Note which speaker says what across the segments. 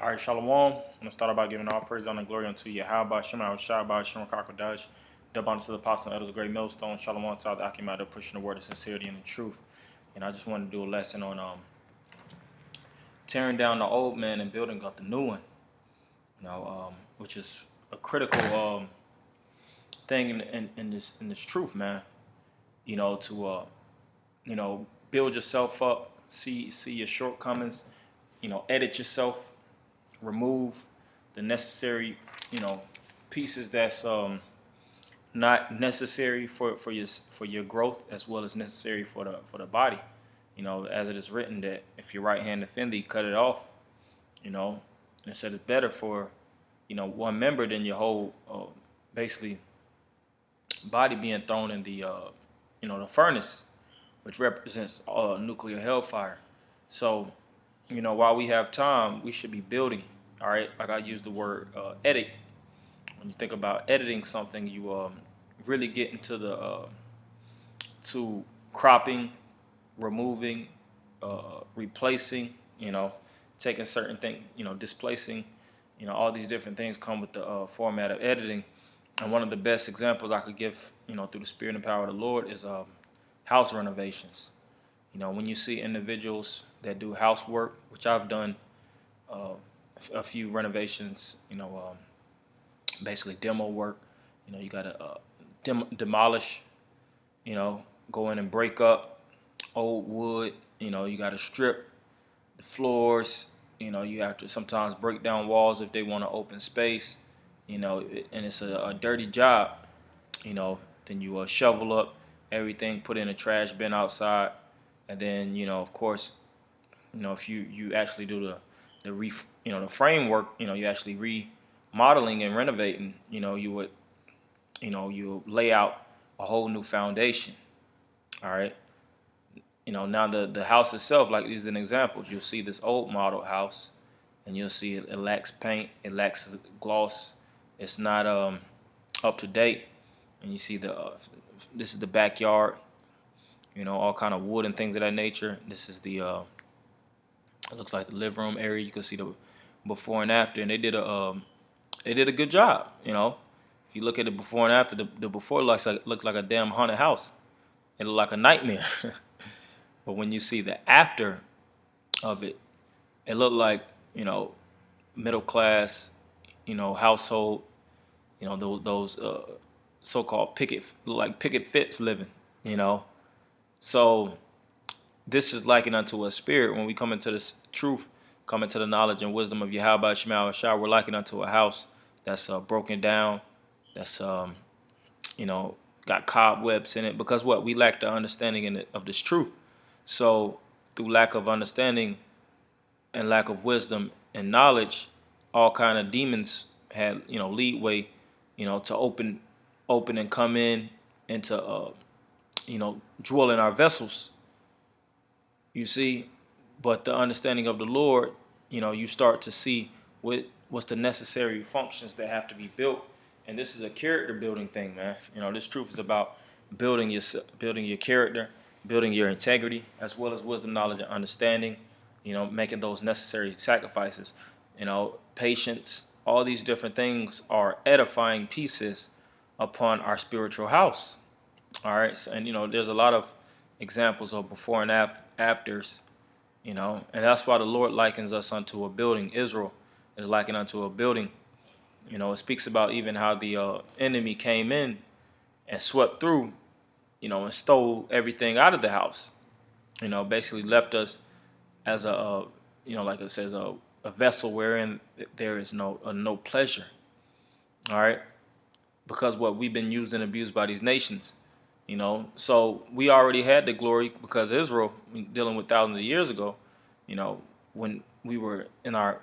Speaker 1: All right, Shalom. I'm gonna start out by giving all praise, honor, and glory unto you. How about Shema Shah, by Shema Kakadash, dub unto the apostle and elders of the great millstone, Shalom to the Akim pushing the word of sincerity and the truth. And I just wanted to do a lesson on tearing down the old man and building up the new one. Which is a critical thing in this truth, man. To build yourself up, see your shortcomings, edit yourself, remove the necessary, pieces that's not necessary for your growth, as well as necessary for the body. As it is written that if your right hand offend thee, cut it off. And it said it's better for one member than your whole basically body being thrown in the furnace, which represents nuclear hellfire. So while we have time, we should be building. All right, like I use the word edit. When you think about editing something, you really get into the to cropping, removing, replacing. Taking certain things, displacing. All these different things come with the format of editing. And one of the best examples I could give, through the spirit and power of the Lord is house renovations. When you see individuals that do housework, which I've done uh, a few renovations, basically demo work. You got to demolish, go in and break up old wood. You got to strip the floors. You have to sometimes break down walls if they want to open space. And it's a dirty job. Then you shovel up everything, put in a trash bin outside, and then of course, if you actually do the framework, you actually remodeling and renovating, you lay out a whole new foundation. All right. Now the house itself, like these are examples, you'll see this old model house, and you'll see it lacks paint, it lacks gloss, it's not up to date, and you see this is the backyard, all kind of wood and things of that nature. This is the it looks like the living room area. You can see the before and after, and they did a good job. If you look at the before and after, the before looks like a damn haunted house. It looked like a nightmare. But when you see the after of it, it looked like middle class, household, those so-called picket fits living. So this is likened unto a spirit. When we come into this truth, come into the knowledge and wisdom of Yahweh Shema Shah, we're likened unto a house that's broken down, that's got cobwebs in it, because what we lack the understanding of this truth. So through lack of understanding and lack of wisdom and knowledge, all kind of demons had leadway, to open and come in and to dwell in our vessels. You see, but the understanding of the Lord, you start to see what's the necessary functions that have to be built. And this is a character building thing, man. This truth is about building your character, building your integrity, as well as wisdom, knowledge, and understanding. Making those necessary sacrifices. Patience. All these different things are edifying pieces upon our spiritual house. All right, so, and there's a lot of examples of before and afters. And that's why the Lord likens us unto a building. Israel is likened unto a building. It speaks about even how the enemy came in and swept through, and stole everything out of the house. Basically left us as like it says, a vessel wherein there is no pleasure. All right, because what we've been used and abused by these nations. So we already had the glory because Israel, dealing with thousands of years ago, when we were in our,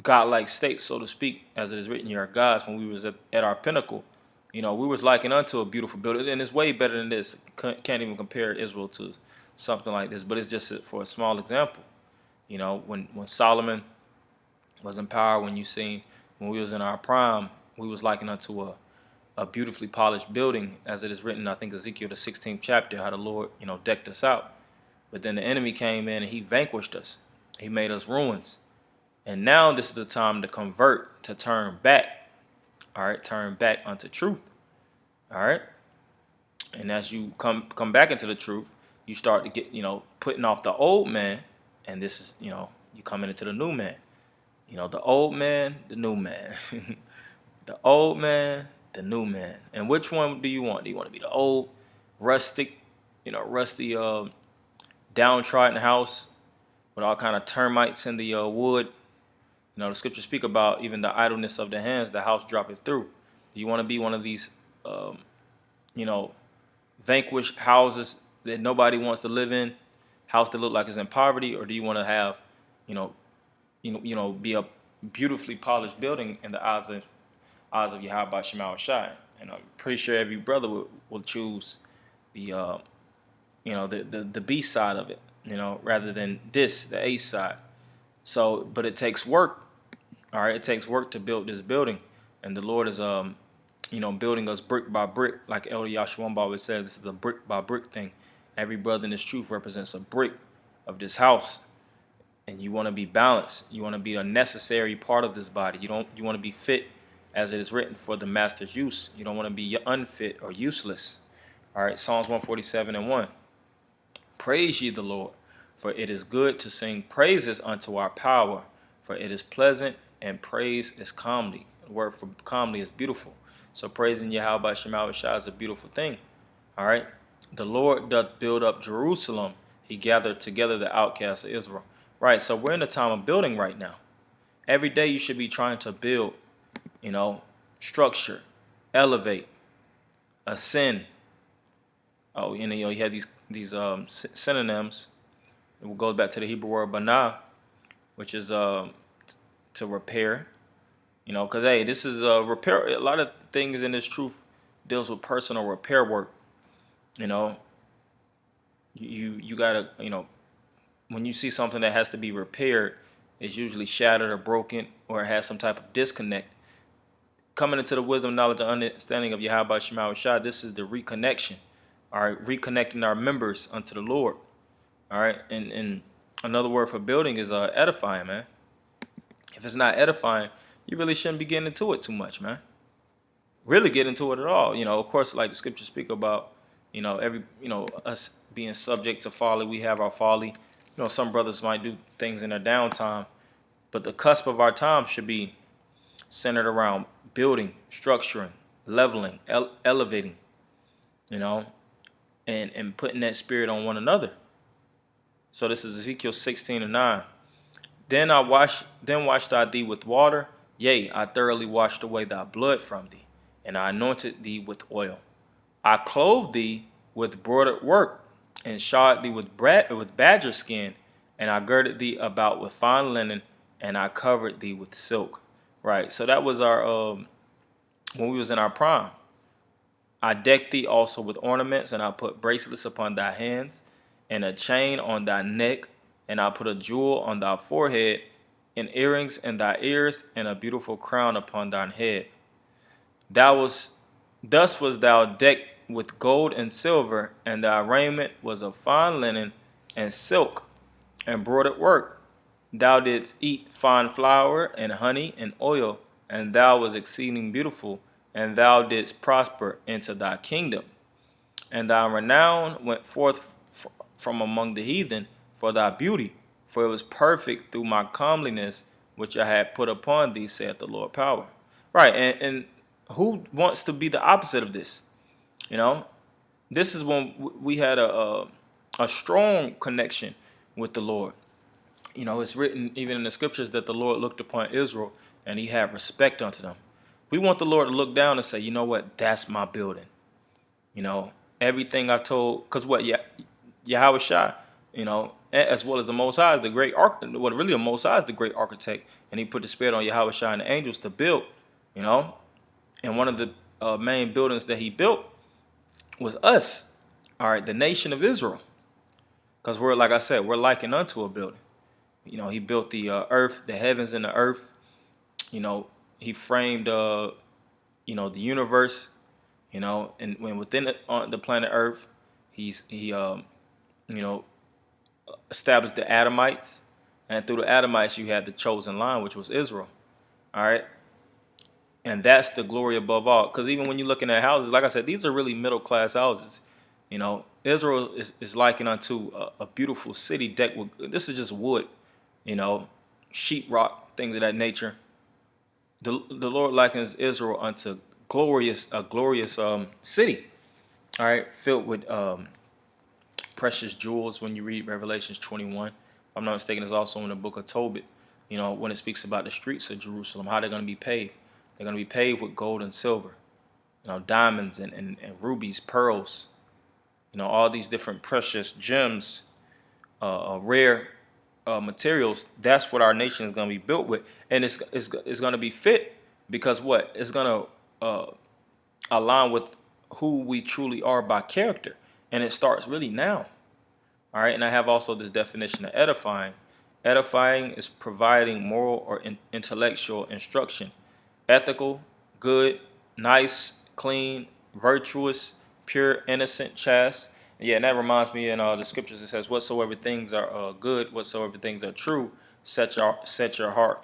Speaker 1: godlike state, so to speak, as it is written, "You are gods." When we was at our pinnacle, we was likened unto a beautiful building, and it's way better than this. Can't even compare Israel to something like this, but it's just for a small example. When Solomon was in power, when we was in our prime, we was likened unto a beautifully polished building, as it is written, I think Ezekiel the 16th chapter, how the Lord, decked us out. But then the enemy came in and he vanquished us. He made us ruins. And now this is the time to convert, to turn back. All right, turn back unto truth. All right. And as you come back into the truth, you start to get, putting off the old man, and this is, you coming into the new man. The old man, the new man. The old man, the new man. And which one do you want? Do you want to be the old, rustic, rusty, downtrodden house with all kind of termites in the wood? The scriptures speak about even the idleness of the hands, the house droppeth through. Do you want to be one of these, you know, vanquished houses that nobody wants to live in, house that look like it's in poverty, or do you want to have, be a beautifully polished building in the eyes of Yahweh Shema Shai? And I'm pretty sure every brother will choose the the B side of it, rather than the A side. So, but it takes work. All right, it takes work to build this building, and the Lord is building us brick by brick, like Elder Yahshua always says. This is a brick by brick thing. Every brother in this truth represents a brick of this house, and you want to be balanced. You want to be a necessary part of this body. You want to be fit, as it is written, for the master's use. You don't want to be unfit or useless. All right, Psalms 147:1. Praise ye the Lord, for it is good to sing praises unto our power, for it is pleasant, and praise is calmly. The word for calmly is beautiful. So praising Yahweh Shema Shai is a beautiful thing. All right. The Lord doth build up Jerusalem. He gathered together the outcasts of Israel. Right. So we're in the time of building right now. Every day you should be trying to build, structure, elevate, ascend. Oh, you have these synonyms. It goes back to the Hebrew word banah, which is to repair. Because hey, this is repair. A lot of things in this truth deals with personal repair work. You gotta, when you see something that has to be repaired, it's usually shattered or broken, or it has some type of disconnect. Coming into the wisdom, knowledge, and understanding of Yahweh Shema Shai, this is the reconnection. All right, reconnecting our members unto the Lord. All right, and another word for building is edifying, man. If it's not edifying, you really shouldn't be getting into it too much, man. Really get into it at all. Of course, like the scriptures speak about, us being subject to folly. We have our folly. Some brothers might do things in their downtime, but the cusp of our time should be centered around building, structuring, leveling, elevating, and putting that spirit on one another. So this is Ezekiel 16:9. Then washed I thee with water, yea, I thoroughly washed away thy blood from thee, and I anointed thee with oil. I clothed thee with broidered work, and shod thee with badger skin, and I girded thee about with fine linen, and I covered thee with silk. Right. So that was our when we was in our prime. I decked thee also with ornaments, and I put bracelets upon thy hands, and a chain on thy neck, and I put a jewel on thy forehead, and earrings in thy ears, and a beautiful crown upon thine head. Thus was thou decked with gold and silver, and thy raiment was of fine linen and silk and broidered work. Thou didst eat fine flour and honey and oil, and thou was exceeding beautiful, and thou didst prosper into thy kingdom. And thy renown went forth from among the heathen for thy beauty, for it was perfect through my comeliness, which I had put upon thee, saith the Lord power. Right, and who wants to be the opposite of this? This is when we had a strong connection with the Lord. It's written even in the scriptures that the Lord looked upon Israel and he had respect unto them. We want the Lord to look down and say, you know what, that's my building. Everything I told, because Yahweh Shai, as well as the Most High is the great architect. Well, really the Most High is the great architect, and he put the spirit on Yahweh Shai and the angels to build, and one of the main buildings that he built was us, all right, the nation of Israel, because we're, like I said, we're likened unto a building. He built the earth, the heavens and the earth. He framed, the universe, and when within the planet Earth, he established the Adamites, And through the Adamites, you had the chosen line, which was Israel. All right. And that's the glory above all. Because even when you're looking at houses, like I said, these are really middle class houses. Israel is likened unto a beautiful city decked with, this is just wood, you know, sheetrock, things of that nature. The Lord likens Israel unto a glorious city, all right, filled with precious jewels. When you read Revelations 21, if I'm not mistaken, it's also in the book of Tobit, when it speaks about the streets of Jerusalem, how they're going to be paved. They're going to be paved with gold and silver, diamonds and rubies, pearls, all these different precious gems, rare materials. That's what our nation is going to be built with. And it's going to be fit because what? It's going to align with who we truly are by character. And it starts really now. All right. And I have also this definition of edifying. Edifying is providing moral or intellectual instruction. Ethical, good, nice, clean, virtuous, pure, innocent, chaste. Yeah, and that reminds me in the scriptures it says, whatsoever things are good, whatsoever things are true, set your heart.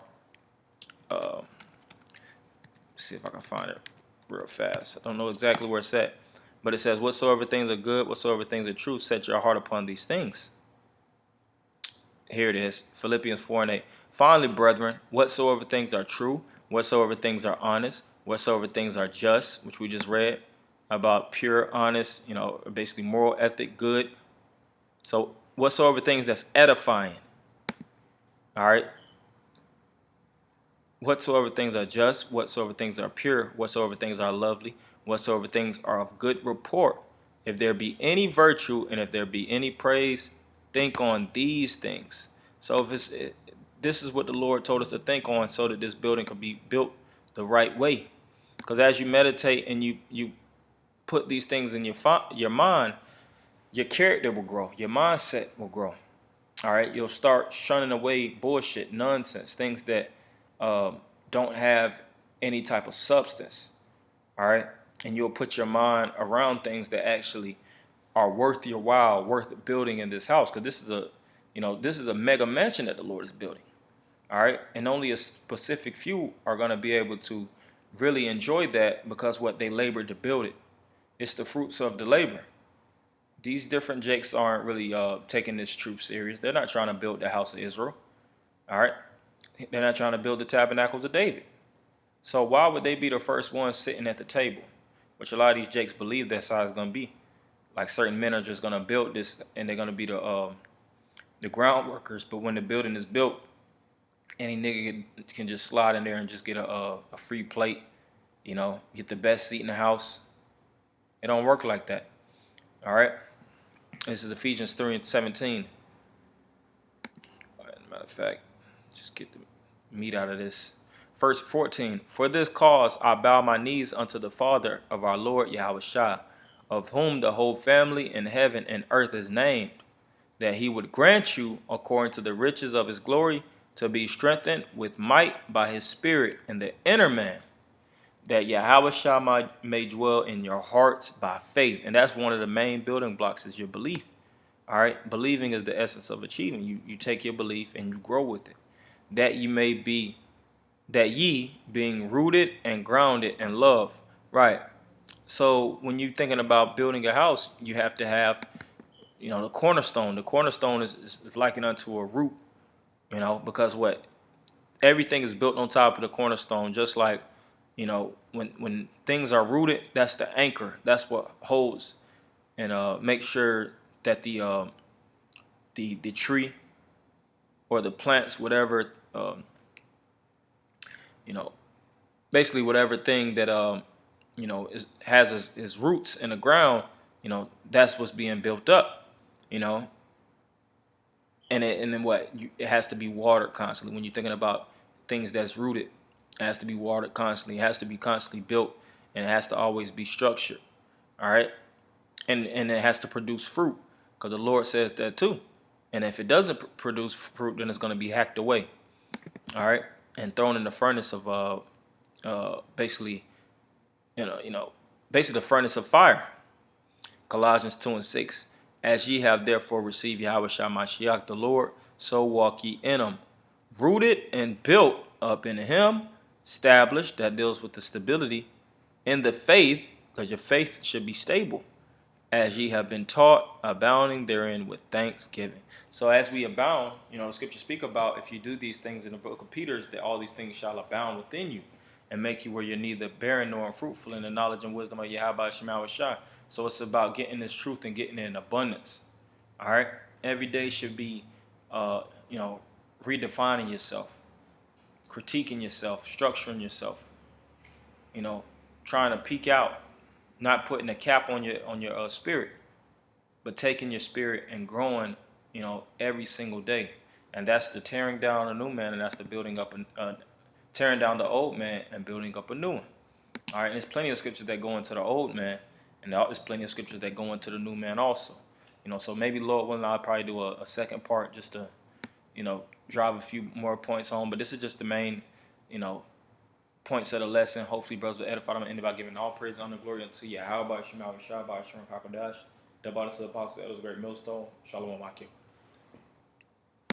Speaker 1: See if I can find it real fast. I don't know exactly where it's at, but it says, whatsoever things are good, whatsoever things are true, set your heart upon these things. Here it is, Philippians 4:8. Finally, brethren, whatsoever things are true, whatsoever things are honest, whatsoever things are just, which we just read about pure, honest, basically moral, ethic, good. So whatsoever things that's edifying, all right? Whatsoever things are just, whatsoever things are pure, whatsoever things are lovely, whatsoever things are of good report, if there be any virtue and if there be any praise, think on these things. So this is what the Lord told us to think on so that this building could be built the right way. Because as you meditate and you put these things in your mind, your character will grow, your mindset will grow. All right, you'll start shunning away bullshit, nonsense, things that don't have any type of substance. All right, and you'll put your mind around things that actually are worth your while, worth building in this house. Because this is a mega mansion that the Lord is building. All right, and only a specific few are going to be able to really enjoy that because what they labored to build it. It's the fruits of the labor. These different jakes aren't really taking this truth serious. They're not trying to build the house of Israel. All right, they're not trying to build the tabernacles of David. So why would they be the first ones sitting at the table? Which a lot of these jakes believe that's how it's going to be. Like certain men are just going to build this and they're going to be the ground workers. But when the building is built, any nigga can just slide in there and just get a free plate, get the best seat in the house. It don't work like that. All right. This is Ephesians 3:17. Matter of fact, just get the meat out of this. Verse 14. For this cause I bow my knees unto the Father of our Lord Yahushua, of whom the whole family in heaven and earth is named, that he would grant you, according to the riches of his glory, to be strengthened with might by his Spirit in the inner man, that Yahushua may dwell in your hearts by faith. And that's one of the main building blocks is your belief. All right. Believing is the essence of achieving. You take your belief and you grow with it. That ye being rooted and grounded in love. Right. So when you're thinking about building a house, you have to have, the cornerstone. The cornerstone is likened unto a root, because what? Everything is built on top of the cornerstone, just like, when things are rooted, that's the anchor. That's what holds and make sure that the tree or the plants, whatever, basically whatever thing that has its roots in the ground, that's what's being built up, and then what? It has to be watered constantly. When you're thinking about things that's rooted, it has to be watered constantly. It has to be constantly built, and it has to always be structured. All right, and it has to produce fruit, because the Lord says that too. And if it doesn't produce fruit, then it's going to be hacked away. All right, and thrown in the furnace of basically, basically the furnace of fire. Colossians 2:6. As ye have therefore received Yahushua Mashiach the Lord, so walk ye in them. Rooted and built up in him, established, that deals with the stability in the faith, because your faith should be stable, as ye have been taught, abounding therein with thanksgiving. So as we abound, the scriptures speak about, if you do these things in the book of Peter, that all these things shall abound within you and make you where you're neither barren nor unfruitful in the knowledge and wisdom of Yahweh Shema Shai. So it's about getting this truth and getting it in abundance. All right. Every day should be, redefining yourself, critiquing yourself, structuring yourself, trying to peek out, not putting a cap on your spirit, but taking your spirit and growing, every single day. And that's the tearing down a new man, and that's the building up, tearing down the old man and building up a new one. All right, and there's plenty of scriptures that go into the old man, and there's plenty of scriptures that go into the new man also. So maybe Lord willing, I'll probably do a second part just to, drive a few more points home. But this is just the main, points of the lesson. Hopefully, brothers will edify them and end by giving all praise, honor, glory unto Yahweh, Shema, Shah, Sharon, Kakadash, the bodies of the apostles, elders, great millstone, Shalom, Akim.